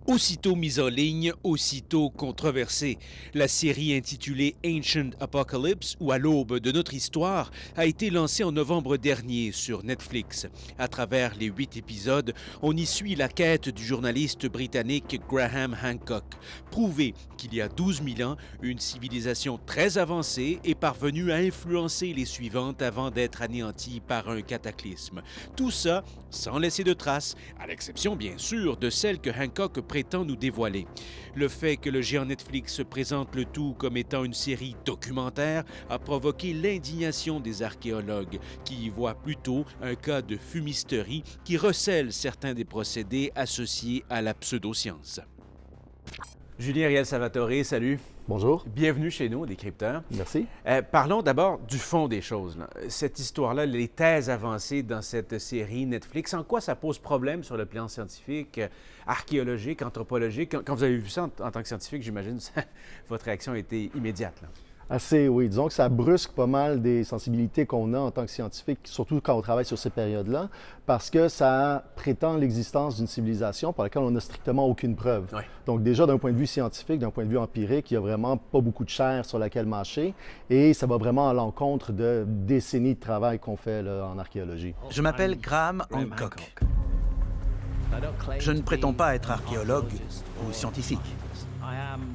Aussitôt mise en ligne, aussitôt controversée, la série intitulée Ancient Apocalypse ou À l'aube de notre histoire a été lancée en novembre dernier sur Netflix. À travers les 8 épisodes, on y suit la quête du journaliste britannique Graham Hancock. Prouver qu'il y a 12 000 ans, une civilisation très avancée est parvenue à influencer les suivantes avant d'être anéantie par un cataclysme. Tout ça sans laisser de traces, à l'exception bien sûr de celle que Hancock prétend nous dévoiler. Le fait que le géant Netflix présente le tout comme étant une série documentaire a provoqué l'indignation des archéologues, qui y voient plutôt un cas de fumisterie qui recèle certains des procédés associés à la pseudoscience. Julien Riel Salvatore, salut. Bonjour. Bienvenue chez nous, Décrypteur. Merci. Parlons d'abord du fond des choses. Cette histoire-là, les thèses avancées dans cette série Netflix, en quoi ça pose problème sur le plan scientifique, archéologique, anthropologique? Quand vous avez vu ça en tant que scientifique, j'imagine votre réaction a été immédiate. Là. Assez, oui. Disons que ça brusque pas mal des sensibilités qu'on a en tant que scientifique, surtout quand on travaille sur ces périodes-là, parce que ça prétend l'existence d'une civilisation pour laquelle on n'a strictement aucune preuve. Oui. Donc déjà, d'un point de vue scientifique, d'un point de vue empirique, il n'y a vraiment pas beaucoup de chair sur laquelle mâcher et ça va vraiment à l'encontre de décennies de travail qu'on fait là, en archéologie. Je m'appelle Graham Hancock. Je ne prétends pas être archéologue ou scientifique.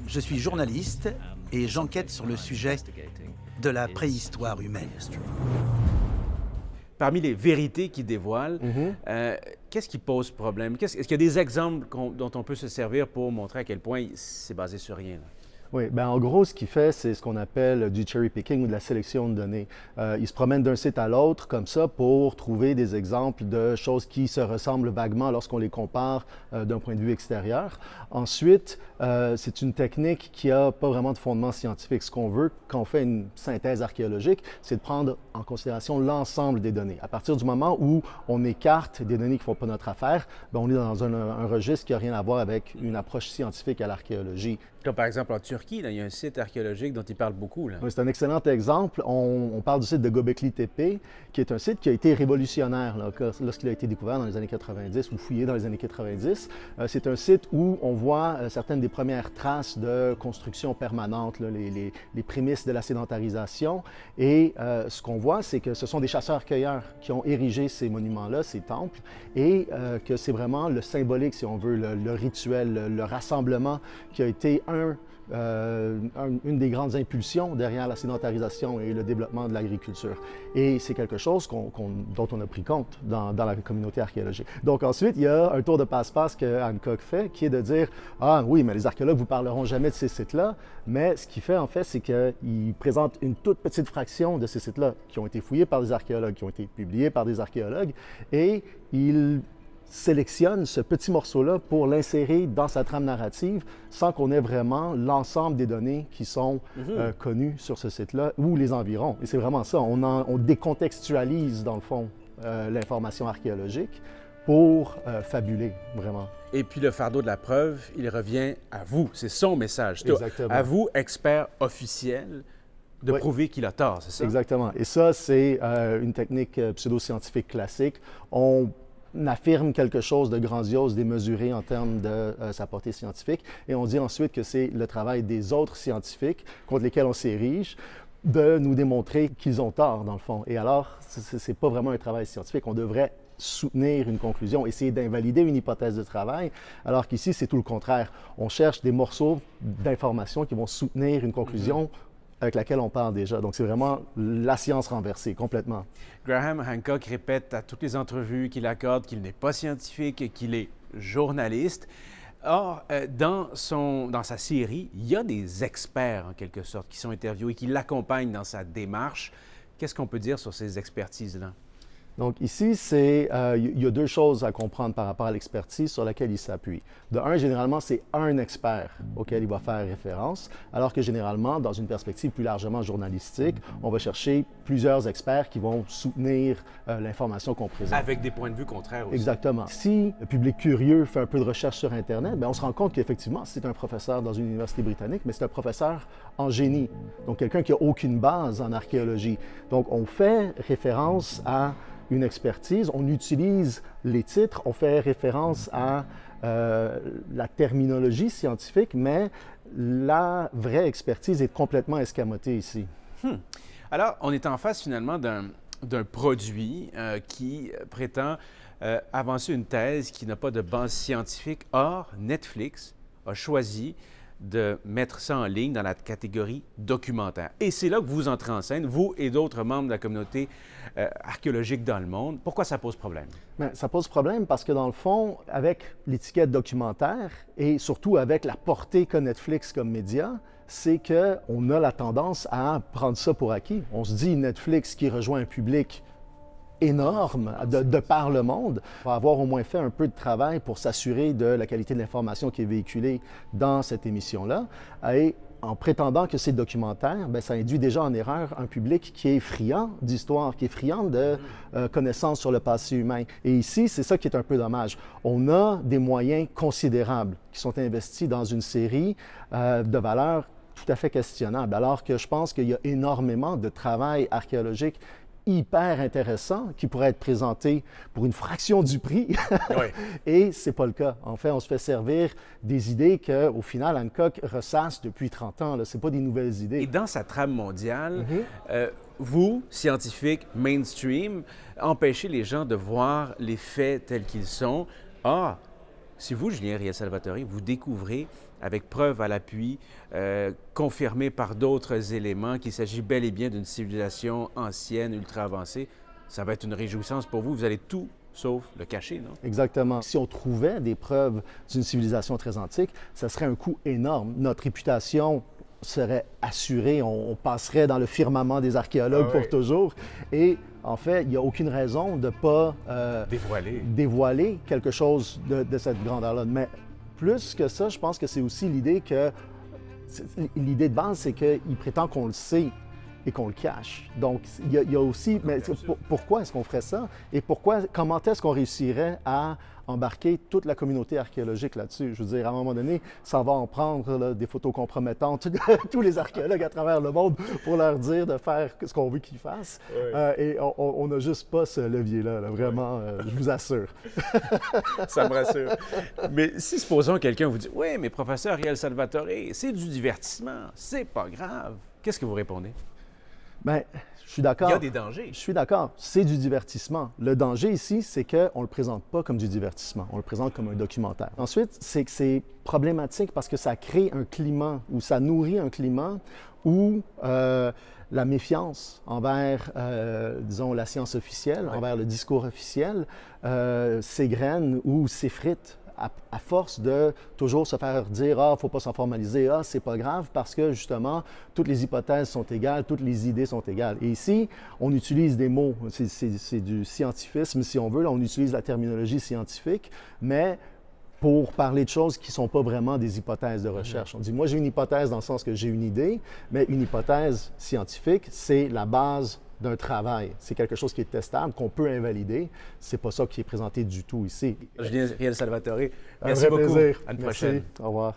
Je suis journaliste et j'enquête sur le sujet de la préhistoire humaine. Parmi les vérités qu'il dévoile, qu'est-ce qui pose problème? Est-ce qu'il y a des exemples dont on peut se servir pour montrer à quel point c'est basé sur rien? Là? Oui, bien en gros, ce qu'il fait, c'est ce qu'on appelle du cherry picking ou de la sélection de données. Il se promène d'un site à l'autre comme ça pour trouver des exemples de choses qui se ressemblent vaguement lorsqu'on les compare d'un point de vue extérieur. Ensuite, c'est une technique qui n'a pas vraiment de fondement scientifique. Ce qu'on veut quand on fait une synthèse archéologique, c'est de prendre en considération l'ensemble des données. À partir du moment où on écarte des données qui ne font pas notre affaire, bien, on est dans un registre qui n'a rien à voir avec une approche scientifique à l'archéologie. Comme par exemple en Turquie, là, il y a un site archéologique dont il parle beaucoup. Là. Oui, c'est un excellent exemple. On parle du site de Göbekli Tepe, qui est un site qui a été révolutionnaire là, lorsqu'il a été découvert dans les années 90 ou fouillé dans les années 90. C'est un site où on voit certaines des premières traces de construction permanente, là, les prémices de la sédentarisation. Et ce qu'on voit, c'est que ce sont des chasseurs-cueilleurs qui ont érigé ces monuments-là, ces temples, et que c'est vraiment le symbolique, si on veut, le rituel, le rassemblement qui a été une des grandes impulsions derrière la sédentarisation et le développement de l'agriculture. Et c'est quelque chose dont on a pris compte dans la communauté archéologique. Donc ensuite, il y a un tour de passe-passe que Hancock fait, qui est de dire « Ah oui, mais les archéologues ne vous parleront jamais de ces sites-là. » Mais ce qu'il fait, en fait, c'est qu'il présente une toute petite fraction de ces sites-là qui ont été fouillés par des archéologues, qui ont été publiés par des archéologues, et il sélectionne ce petit morceau-là pour l'insérer dans sa trame narrative sans qu'on ait vraiment l'ensemble des données qui sont connues sur ce site-là ou les environs. Et c'est vraiment ça, on décontextualise dans le fond l'information archéologique pour fabuler, vraiment. Et puis le fardeau de la preuve, il revient à vous, c'est son message. Exactement. À vous, expert officiel, de prouver qu'il a tort, c'est ça? Exactement. Et ça, c'est une technique pseudo-scientifique classique. On affirme quelque chose de grandiose, démesuré en termes de sa portée scientifique, et on dit ensuite que c'est le travail des autres scientifiques contre lesquels on s'érige de nous démontrer qu'ils ont tort, dans le fond. Et alors, c'est pas vraiment un travail scientifique. On devrait soutenir une conclusion, essayer d'invalider une hypothèse de travail, alors qu'ici, c'est tout le contraire. On cherche des morceaux d'informations qui vont soutenir une conclusion avec laquelle on parle déjà. Donc, c'est vraiment la science renversée, complètement. Graham Hancock répète à toutes les entrevues qu'il accorde qu'il n'est pas scientifique et qu'il est journaliste. Or, dans sa série, il y a des experts, en quelque sorte, qui sont interviewés, qui l'accompagnent dans sa démarche. Qu'est-ce qu'on peut dire sur ces expertises-là? Donc ici, il y a deux choses à comprendre par rapport à l'expertise sur laquelle il s'appuie. De un, généralement, c'est un expert auquel il va faire référence, alors que généralement, dans une perspective plus largement journalistique, on va chercher plusieurs experts qui vont soutenir l'information qu'on présente. Avec des points de vue contraires aussi. Exactement. Si le public curieux fait un peu de recherche sur Internet, bien, on se rend compte qu'effectivement, c'est un professeur dans une université britannique, mais c'est un professeur en génie, donc quelqu'un qui n'a aucune base en archéologie. Donc, on fait référence à une expertise, on utilise les titres, on fait référence à la terminologie scientifique, mais la vraie expertise est complètement escamotée ici. Alors, on est en face finalement d'un produit qui prétend avancer une thèse qui n'a pas de base scientifique. Or, Netflix a choisi de mettre ça en ligne dans la catégorie documentaire. Et c'est là que vous entrez en scène, vous et d'autres membres de la communauté archéologique dans le monde. Pourquoi ça pose problème? Bien, ça pose problème parce que dans le fond, avec l'étiquette documentaire et surtout avec la portée qu'a Netflix comme média, c'est qu'on a la tendance à prendre ça pour acquis. On se dit Netflix qui rejoint un public énorme de par le monde, va avoir au moins fait un peu de travail pour s'assurer de la qualité de l'information qui est véhiculée dans cette émission-là. Et en prétendant que c'est documentaire, bien, ça induit déjà en erreur un public qui est friand d'histoire, qui est friand de connaissances sur le passé humain. Et ici, c'est ça qui est un peu dommage. On a des moyens considérables qui sont investis dans une série de valeurs tout à fait questionnables, alors que je pense qu'il y a énormément de travail archéologique hyper intéressant qui pourrait être présenté pour une fraction du prix. Oui. Et c'est pas le cas. En fait, on se fait servir des idées qu'au final, Hancock ressasse depuis 30 ans. Ce n'est pas des nouvelles idées. Et dans sa trame mondiale, vous, scientifiques mainstream, empêchez les gens de voir les faits tels qu'ils sont. Ah, si vous, Julien Riel-Salvatore, vous découvrez avec preuve à l'appui, confirmée par d'autres éléments, qu'il s'agit bel et bien d'une civilisation ancienne, ultra avancée, ça va être une réjouissance pour vous. Vous allez tout sauf le cacher, non? Exactement. Si on trouvait des preuves d'une civilisation très antique, ça serait un coût énorme. Notre réputation serait assurée, on passerait dans le firmament des archéologues pour toujours. Et en fait, il n'y a aucune raison de ne pas dévoiler quelque chose de cette grandeur-là. Mais plus que ça, je pense que c'est aussi l'idée de base, c'est qu'il prétend qu'on le sait et qu'on le cache. Donc, il y a aussi... Mais pourquoi est-ce qu'on ferait ça? Et comment est-ce qu'on réussirait à embarquer toute la communauté archéologique là-dessus? Je veux dire, à un moment donné, ça va en prendre là, des photos compromettantes de tous les archéologues à travers le monde pour leur dire de faire ce qu'on veut qu'ils fassent. Oui. Et on n'a juste pas ce levier-là, vraiment, je vous assure. Ça me rassure. Mais si, supposons, quelqu'un vous dit « Oui, mais professeur Riel-Salvatore, c'est du divertissement, c'est pas grave. » Qu'est-ce que vous répondez? Bien, je suis d'accord. Il y a des dangers. Je suis d'accord. C'est du divertissement. Le danger ici, c'est qu'on ne le présente pas comme du divertissement. On le présente comme un documentaire. Ensuite, c'est que c'est problématique parce que ça crée un climat ou ça nourrit un climat où la méfiance envers, disons, la science officielle, envers le discours officiel, s'égrène ou s'effrite. À force de toujours se faire dire « Ah, il ne faut pas s'en formaliser, ah, c'est pas grave », parce que justement, toutes les hypothèses sont égales, toutes les idées sont égales. Et ici, on utilise des mots, c'est du scientifisme si on veut, là, on utilise la terminologie scientifique, mais pour parler de choses qui ne sont pas vraiment des hypothèses de recherche. On dit « Moi, j'ai une hypothèse dans le sens que j'ai une idée, mais une hypothèse scientifique, c'est la base d'un travail. C'est quelque chose qui est testable, qu'on peut invalider. C'est pas ça qui est présenté du tout ici. Julien Riel-Salvatore, merci beaucoup. Plaisir. À une Merci. prochaine. Au revoir.